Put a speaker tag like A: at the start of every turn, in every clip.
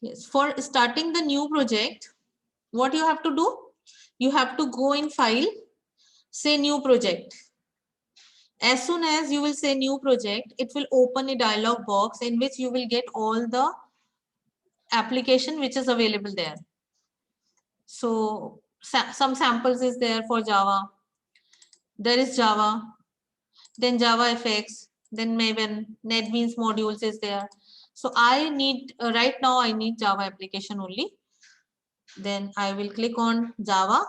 A: Yes, for starting the new project, what you have to do? You have to go in file, say new project. As soon as you will say new project, it will open a dialog box in which you will get all the application which is available there. So some samples is there for Java. There is Java, then JavaFX, then Maven, NetBeans modules is there. So I need right now I need Java application only. Then I will click on Java.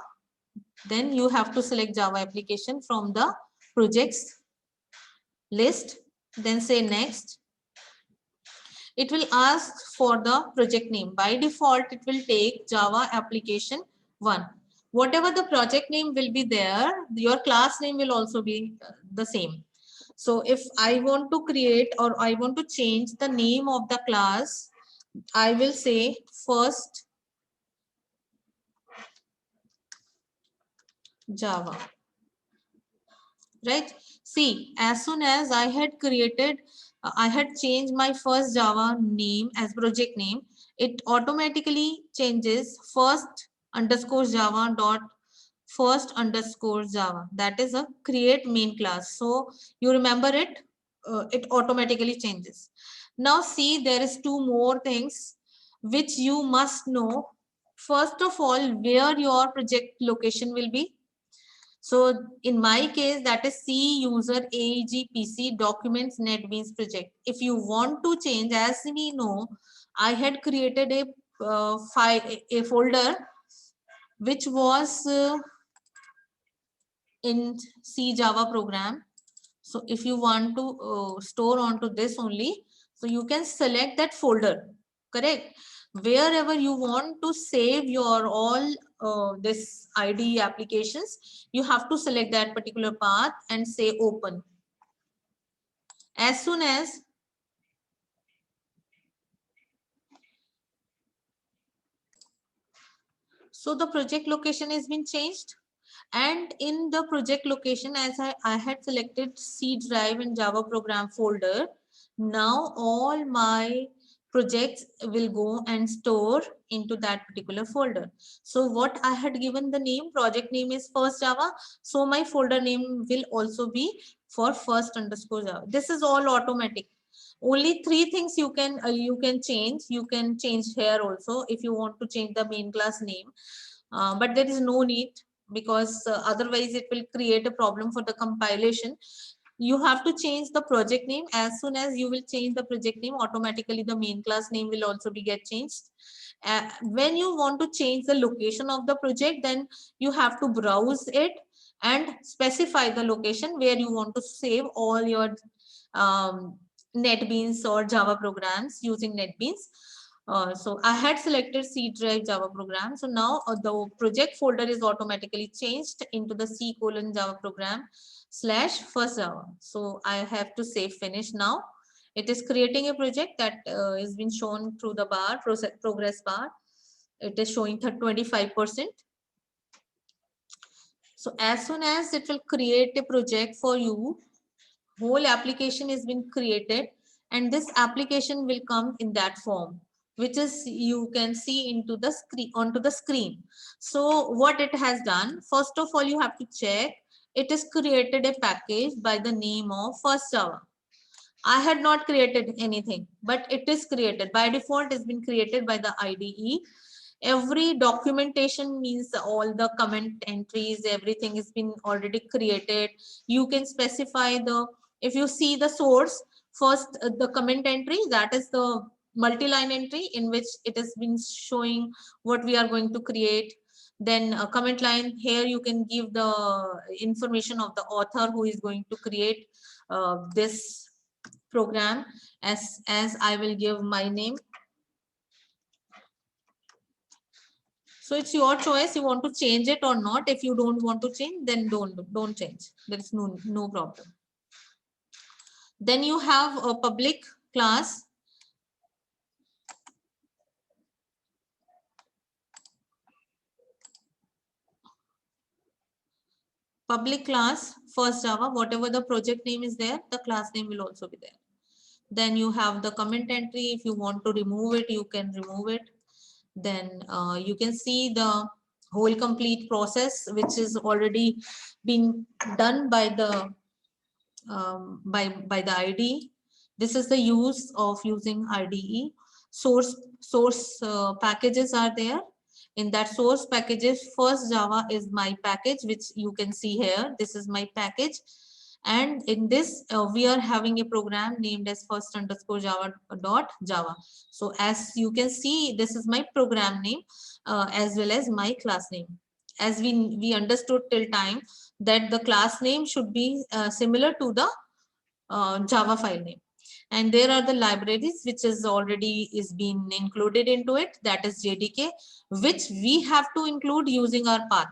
A: Then you have to select Java application from the projects list. Then say next. It will ask for the project name. By default, it will take Java application 1. Whatever the project name will be there, your class name will also be the same. So if I want to create or I want to change the name of the class, I will say first Java. Right? See, as soon as I had created, I had changed my first Java name as project name, it automatically changes first underscore Java dot first underscore Java. That is a create main class. So you remember it, it automatically changes. Now see, there is two more things which you must know. First of all, where your project location will be. So in my case, that is C user AEG PC documents NetBeans project. If you want to change, as we know, I had created a file, a folder which was in C Java program. So if you want to store onto this only, so you can select that folder, correct? Wherever you want to save your all this IDE applications, you have to select that particular path and say open. As soon as so the project location has been changed, and in the project location, as I had selected C drive and Java program folder, now all my projects will go and store into that particular folder. So what I had given the name, project name is first Java, so my folder name will also be for first underscore Java. This is all automatic. Only three things you can change. You can change here also if you want to change the main class name, but there is no need, because otherwise it will create a problem for the compilation. You have to change the project name. As soon as you will change the project name, automatically the main class name will also be get changed. When you want to change the location of the project, then you have to browse it and specify the location where you want to save all your NetBeans or Java programs using NetBeans. So I had selected C drive Java program. So now the project folder is automatically changed into the C colon Java program / first Java. So I have to say finish now. It is creating a project that is been shown through the bar, progress bar. It is showing 25%. So as soon as it will create a project for you, whole application has been created, and this application will come in that form, which is you can see into the screen onto the screen. So what it has done, first of all, you have to check it is created a package by the name of first Java. I had not created anything, but it is created by default. Has been created by the IDE. Every documentation means all the comment entries, everything has been already created. You can specify the, if you see the source first, the comment entry, that is the multi-line entry in which it has been showing what we are going to create. Then a comment line, here you can give the information of the author who is going to create this program, as I will give my name. So it's your choice, you want to change it or not. If you don't want to change, then don't change. There is no problem. Then you have a public class. Public class first Java, whatever the project name is there, the class name will also be there. Then you have the comment entry. If you want to remove it, you can remove it. Then you can see the whole complete process, which is already been done by the by the IDE. This is the use of using IDE. Source packages are there. In that source packages, first Java is my package, which you can see here. This is my package. And in this, we are having a program named as first underscore Java dot Java. So as you can see, this is my program name as well as my class name. As we understood till time that the class name should be similar to the Java file name. And there are the libraries which is already is being included into it, that is JDK, which we have to include using our path.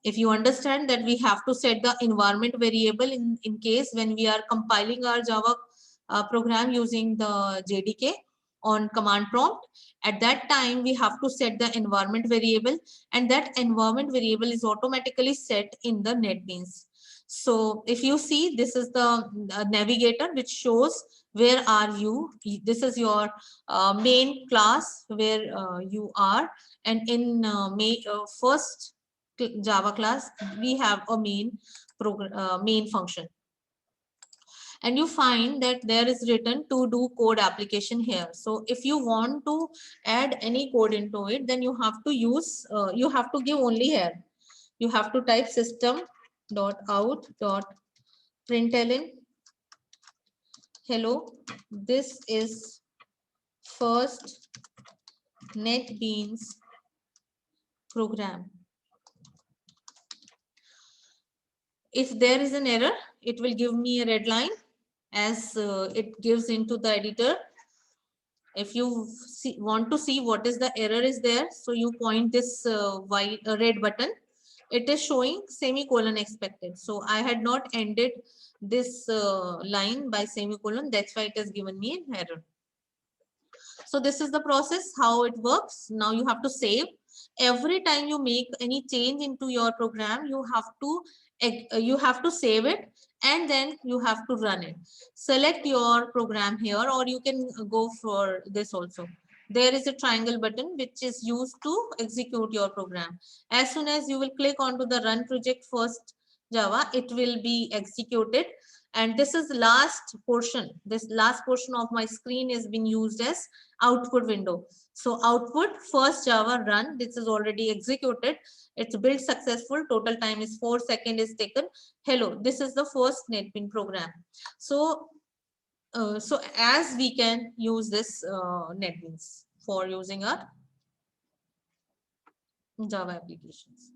A: If you understand that we have to set the environment variable in case when we are compiling our Java program using the JDK on command prompt, at that time we have to set the environment variable, and that environment variable is automatically set in the NetBeans. So if you see, this is the navigator which shows where are you. This is your main class where you are, and in first Java class we have a main function, and you find that there is written to do code application here. So if you want to add any code into it, then you have to use you have to give only here, you have to type system dot out dot println hello, this is first NetBeans program. If there is an error, it will give me a red line as it gives into the editor. If you want to see what is the error is there, so you point this red button. It is showing semicolon expected. So I had not ended this line by semicolon. That's why it has given me an error. So this is the process, how it works. Now you have to save. Every time you make any change into your program, you have to save it, and then you have to run it. Select your program here, or you can go for this also. There is a triangle button which is used to execute your program. As soon as you will click onto the run project first Java, it will be executed. And this is the last portion. This last portion of my screen is being used as output window. So output first Java run, this is already executed. It's built successful. Total time is 4 seconds is taken. Hello, this is the first NetBeans program. So so as we can use this NetBeans for using our Java applications.